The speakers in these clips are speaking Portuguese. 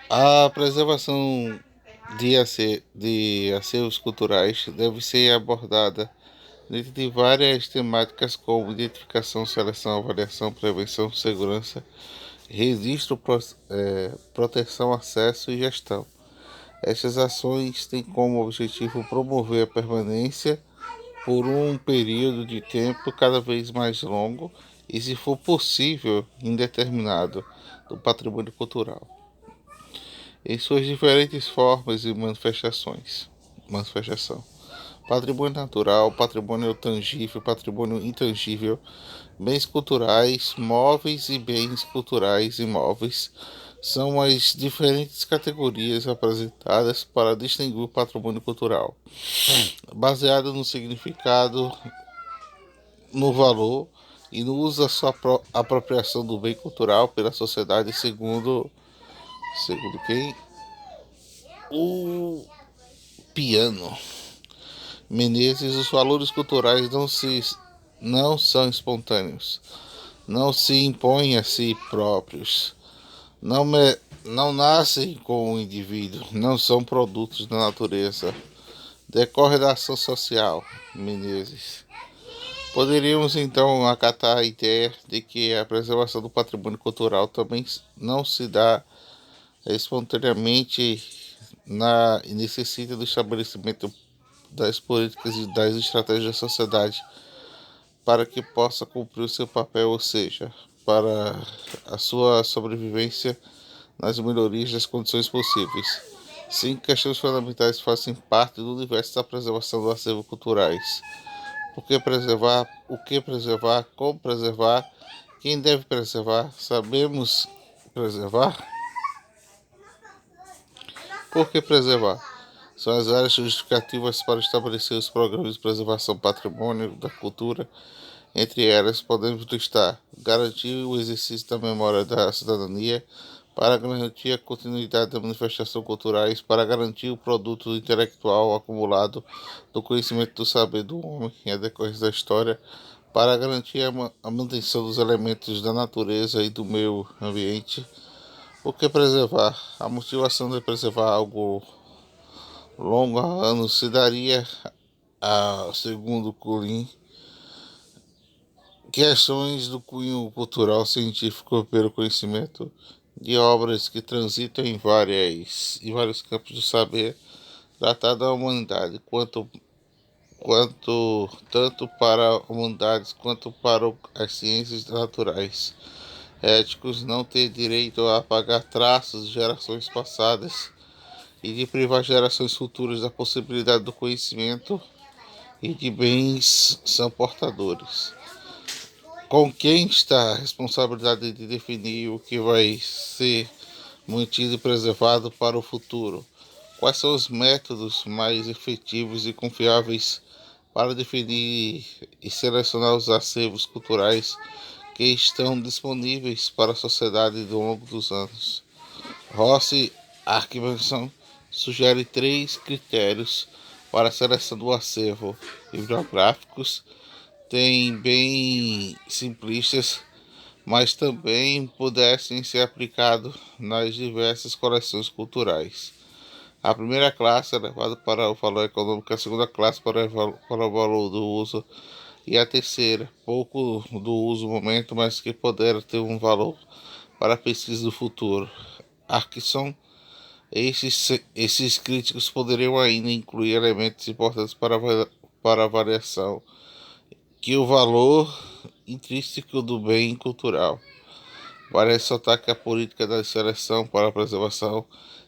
A preservação de acervos culturais deve ser abordada dentro de várias temáticas como identificação, seleção, avaliação, prevenção, segurança, registro, proteção, acesso e gestão. Estas ações têm como objetivo promover a permanência por um período de tempo cada vez mais longo e, se for possível, indeterminado do patrimônio cultural, em suas diferentes formas e manifestação. Patrimônio natural, patrimônio tangível, patrimônio intangível, bens culturais móveis e bens culturais imóveis são as diferentes categorias apresentadas para distinguir o patrimônio cultural, baseado no significado, no valor e no uso da sua apropriação do bem cultural pela sociedade segundo quem? O Piano Menezes. Os valores culturais não são espontâneos, não se impõem a si próprios, não nascem com o indivíduo, não são produtos da natureza, decorre da ação social. Menezes. Poderíamos então acatar a ideia de que a preservação do patrimônio cultural também não se dá espontaneamente e necessita do estabelecimento das políticas e das estratégias da sociedade para que possa cumprir o seu papel, ou seja, para a sua sobrevivência nas melhorias das condições possíveis. Cinco questões fundamentais fazem parte do universo da preservação do acervo culturais. Por que preservar? O que preservar? Como preservar? Quem deve preservar? Sabemos preservar? Por que preservar? São as áreas justificativas para estabelecer os programas de preservação do patrimônio da cultura. Entre elas, podemos listar: garantir o exercício da memória da cidadania, para garantir a continuidade das manifestações culturais, para garantir o produto intelectual acumulado do conhecimento do saber do homem em a decorrência da história, para garantir a manutenção dos elementos da natureza e do meio ambiente. O que preservar? A motivação de preservar algo longo há anos se daria segundo Colin, questões do cunho cultural científico pelo conhecimento de obras que transitam em vários campos do saber, tratar da humanidade, tanto para humanidades quanto para as ciências naturais. Éticos, não ter direito a apagar traços de gerações passadas e de privar gerações futuras da possibilidade do conhecimento e de bens são portadores. Com quem está a responsabilidade de definir o que vai ser mantido e preservado para o futuro? Quais são os métodos mais efetivos e confiáveis para definir e selecionar os acervos culturais que estão disponíveis para a sociedade ao longo dos anos? Rossi Archimenson sugere 3 critérios para a seleção do acervo: bibliográficos, tem bem simplistas, mas também pudessem ser aplicados nas diversas coleções culturais. A primeira classe é levada para o valor econômico, a segunda classe para o valor do uso e a terceira, pouco do uso no momento, mas que poderá ter um valor para a pesquisa do futuro. Arquisson. Esses críticos poderiam ainda incluir elementos importantes para a avaliação, que o valor intrínseco do bem cultural. Vale ressaltar que a política da seleção para a preservação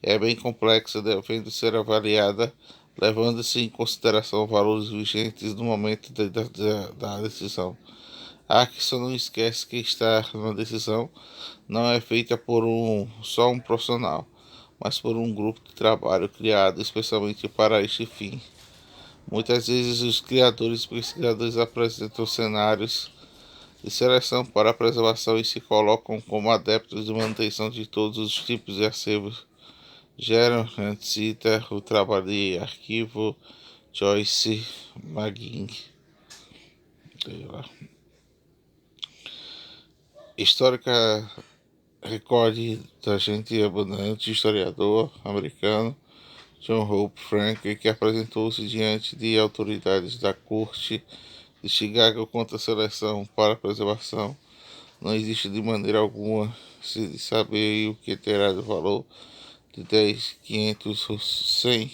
é bem complexa, devendo ser avaliada, levando-se em consideração valores vigentes no momento da decisão. A só não esquece que estar na decisão não é feita por só um profissional, mas por um grupo de trabalho criado especialmente para este fim. Muitas vezes os criadores e pesquisadores apresentam cenários de seleção para a preservação e se colocam como adeptos de manutenção de todos os tipos de acervos. Geralmente cita o trabalho de arquivo Joyce McGinn. histórica recolhe da gente abundante historiador americano John Hope Franklin, que apresentou-se diante de autoridades da corte de Chicago contra a seleção para a preservação. Não existe de maneira alguma se saber o que terá de valor de 10, 500 ou 100.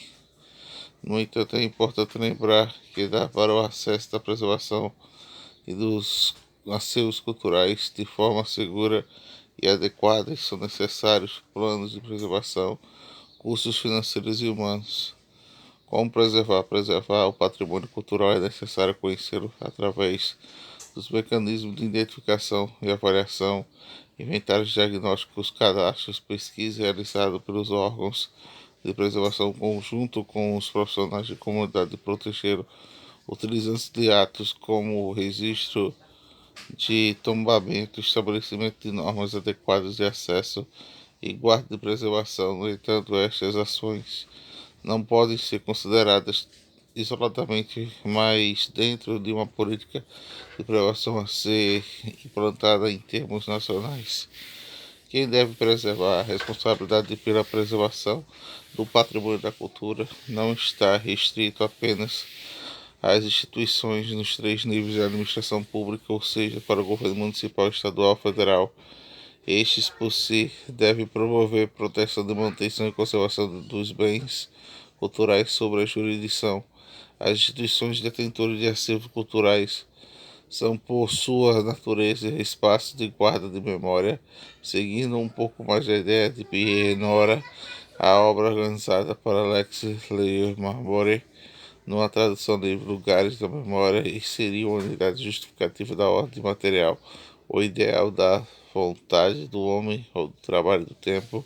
No entanto, é importante lembrar que dá para o acesso da preservação e dos acervos culturais de forma segura e adequada são necessários planos de preservação, custos financeiros e humanos. Como preservar? Preservar o patrimônio cultural é necessário conhecê-lo através dos mecanismos de identificação e avaliação, inventários diagnósticos, cadastros, pesquisa realizada pelos órgãos de preservação conjunto com os profissionais de comunidade de proteger, utilizando de atos como o registro de tombamento, estabelecimento de normas adequadas de acesso e guarda de preservação. No entanto, estas ações não podem ser consideradas isoladamente, mas dentro de uma política de preservação a ser implantada em termos nacionais. Quem deve preservar? A responsabilidade pela preservação do patrimônio da cultura não está restrito apenas às instituições nos 3 níveis de administração pública, ou seja, para o governo municipal, estadual e federal. Estes, por si, devem promover proteção de manutenção e conservação dos bens culturais sob a jurisdição. As instituições detentoras de acervos culturais são, por sua natureza, espaços de guarda de memória, seguindo um pouco mais a ideia de Pierre Nora, a obra organizada por Alex Lemarmore, numa tradução livre Lugares da Memória, e seria uma unidade justificativa da ordem material, o ideal da vontade do homem ou do trabalho do tempo,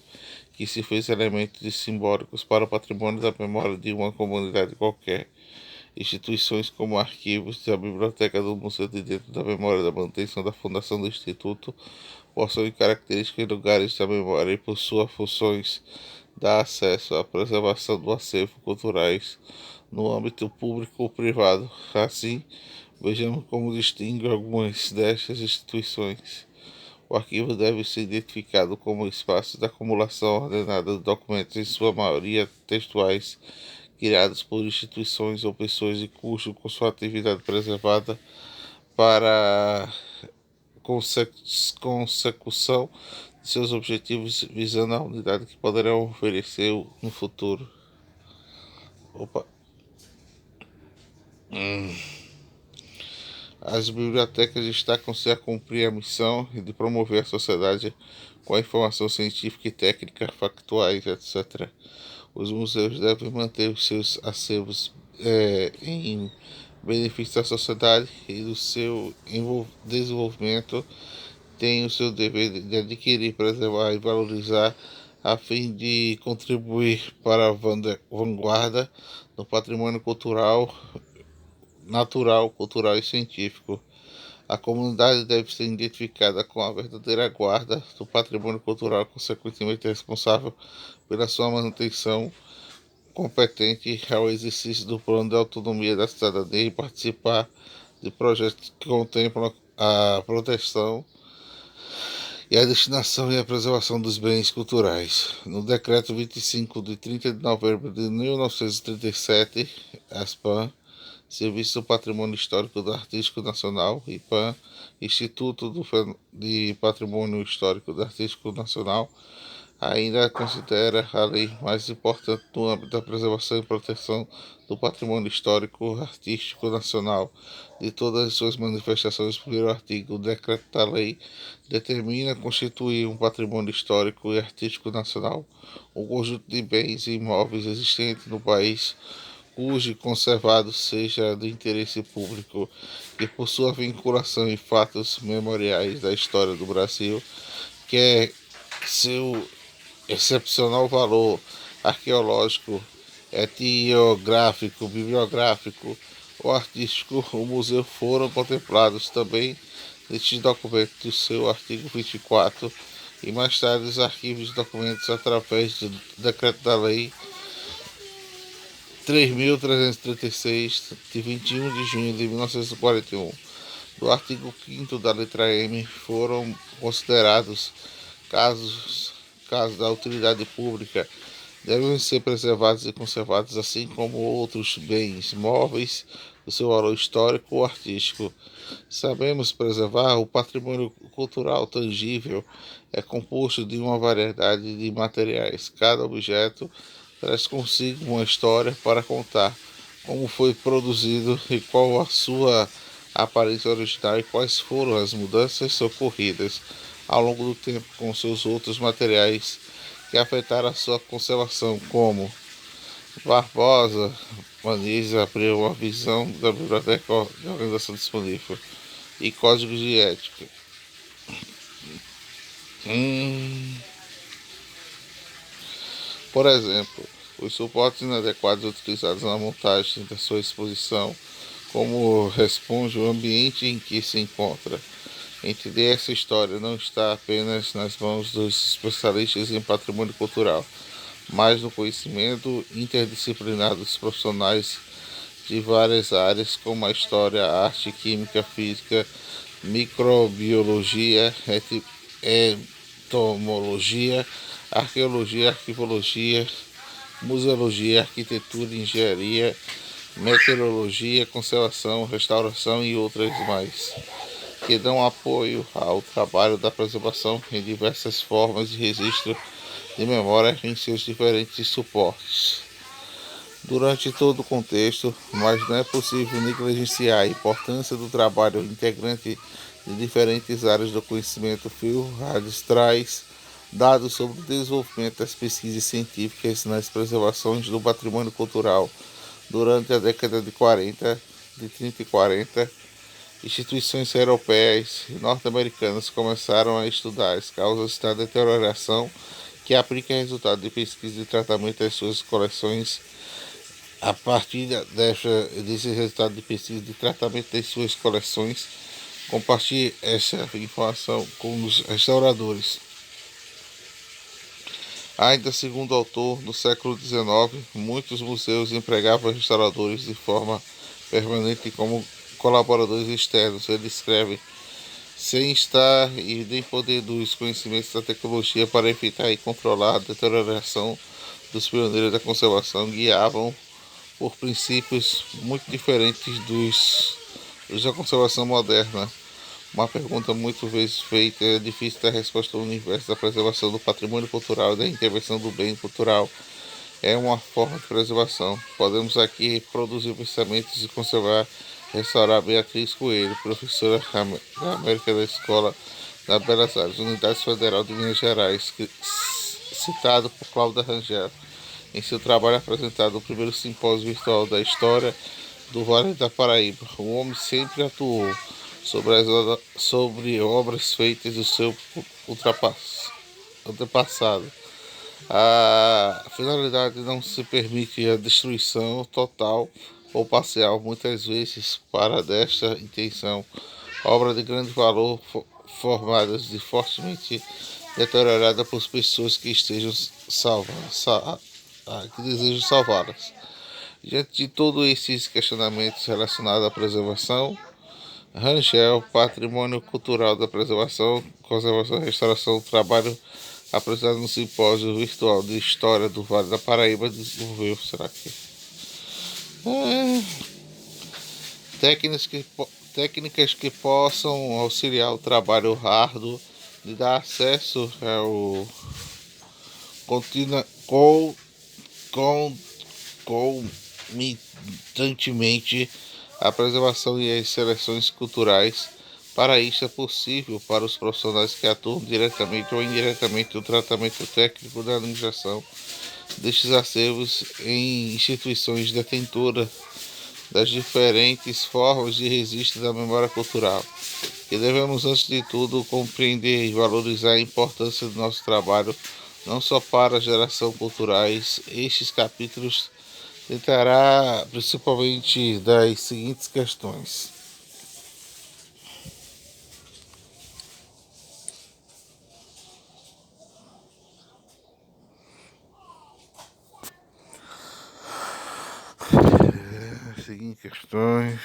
que se fez elementos simbólicos para o patrimônio da memória de uma comunidade qualquer. Instituições como arquivos da Biblioteca do Museu de Dentro da Memória da Manutenção da Fundação do Instituto possuem características de lugares da memória e, por suas funções, dá acesso à preservação do acervo culturais no âmbito público ou privado. Assim, vejamos como distingue algumas destas instituições. O arquivo deve ser identificado como espaço de acumulação ordenada de documentos, em sua maioria textuais, criados por instituições ou pessoas e cujo com sua atividade preservada para consecução de seus objetivos, visando a unidade que poderão oferecer no futuro. Opa. As bibliotecas destacam-se a cumprir a missão de promover a sociedade com a informação científica e técnica, factuais, etc. Os museus devem manter os seus acervos em benefício da sociedade e do seu desenvolvimento. Têm o seu dever de adquirir, preservar e valorizar a fim de contribuir para a vanguarda do patrimônio cultural, natural, cultural e científico. A comunidade deve ser identificada com a verdadeira guarda do patrimônio cultural, consequentemente responsável pela sua manutenção, competente ao exercício do plano de autonomia da cidadania e participar de projetos que contemplam a proteção e a destinação e a preservação dos bens culturais. No Decreto 25, de 30 de novembro de 1937, ASPAN, Serviço do Patrimônio Histórico do Artístico Nacional, IPAN, Instituto de Patrimônio Histórico do Artístico Nacional, ainda considera a lei mais importante no âmbito da preservação e proteção do patrimônio histórico artístico nacional de todas as suas manifestações. O primeiro artigo do decreto da lei determina constituir um patrimônio histórico e artístico nacional um conjunto de bens e imóveis existentes no país cujo conservado seja do interesse público e por sua vinculação em fatos memoriais da história do Brasil, que é seu excepcional valor arqueológico, etnográfico, bibliográfico ou artístico, o museu foram contemplados também neste documento do seu artigo 24 e mais tarde os arquivos de documentos através do decreto da lei 3.336, de 21 de junho de 1941. do artigo 5º da letra M foram considerados casos da utilidade pública, devem ser preservados e conservados, assim como outros bens móveis do seu valor histórico ou artístico. Sabemos preservar o patrimônio cultural tangível é composto de uma variedade de materiais. Cada objeto traz consigo uma história para contar, como foi produzido e qual a sua aparência original e quais foram as mudanças ocorridas ao longo do tempo com seus outros materiais que afetaram a sua conservação, como Barbosa Maniz abriu uma visão da biblioteca de organização disponível e códigos de ética. Por exemplo, os suportes inadequados utilizados na montagem da sua exposição, como responde o ambiente em que se encontra. Entender essa história não está apenas nas mãos dos especialistas em patrimônio cultural, mas no conhecimento interdisciplinar dos profissionais de várias áreas, como a história, a arte, química, física, microbiologia, entomologia, arqueologia, arquivologia, museologia, arquitetura, engenharia, meteorologia, conservação, restauração e outras mais, que dão apoio ao trabalho da preservação em diversas formas de registro de memória em seus diferentes suportes. Durante todo o contexto, mas não é possível negligenciar a importância do trabalho integrante de diferentes áreas do conhecimento. Phil Hades traz dados sobre o desenvolvimento das pesquisas científicas nas preservações do patrimônio cultural. Durante a década de 30 e 40, instituições europeias e norte-americanas começaram a estudar as causas da deterioração que aplica resultados de pesquisa e tratamento às suas coleções. A partir desse resultado de pesquisa e tratamento das suas coleções, compartilhe essa informação com os restauradores. Ainda segundo o autor, no século XIX, muitos museus empregavam restauradores de forma permanente como colaboradores externos. Ele escreve: sem estar e nem poder dos conhecimentos da tecnologia para evitar e controlar a deterioração dos pioneiros da conservação, guiavam por princípios muito diferentes dos da conservação moderna. Uma pergunta muito vezes feita: é difícil dar resposta ao universo da preservação do patrimônio cultural e da intervenção do bem cultural. É uma forma de preservação. Podemos aqui produzir pensamentos e conservar, restaurar Beatriz Coelho, professora da América da Escola da Belas Artes, Unidade Federal de Minas Gerais, citado por Cláudia Rangel em seu trabalho apresentado no primeiro simpósio virtual da história do Vale da Paraíba. O homem sempre atuou sobre obras feitas do seu antepassado. A finalidade não se permite a destruição total ou parcial, muitas vezes para desta intenção. Obra de grande valor formadas e fortemente deteriorada por pessoas que estejam que desejam salvá-las. Diante de todos esses questionamentos relacionados à preservação, Rangel, Patrimônio Cultural da Preservação, Conservação e Restauração, trabalho apresentado no simpósio virtual de História do Vale da Paraíba, desenvolveu, técnicas que possam auxiliar o trabalho árduo de dar acesso ao concomitantemente à preservação e às seleções culturais. Para isso é possível para os profissionais que atuam diretamente ou indiretamente no tratamento técnico da administração destes acervos em instituições detentoras das diferentes formas de registro da memória cultural, que devemos, antes de tudo, compreender e valorizar a importância do nosso trabalho, não só para a geração culturais. Estes capítulos tratará principalmente das seguintes questões. Seguintes questões.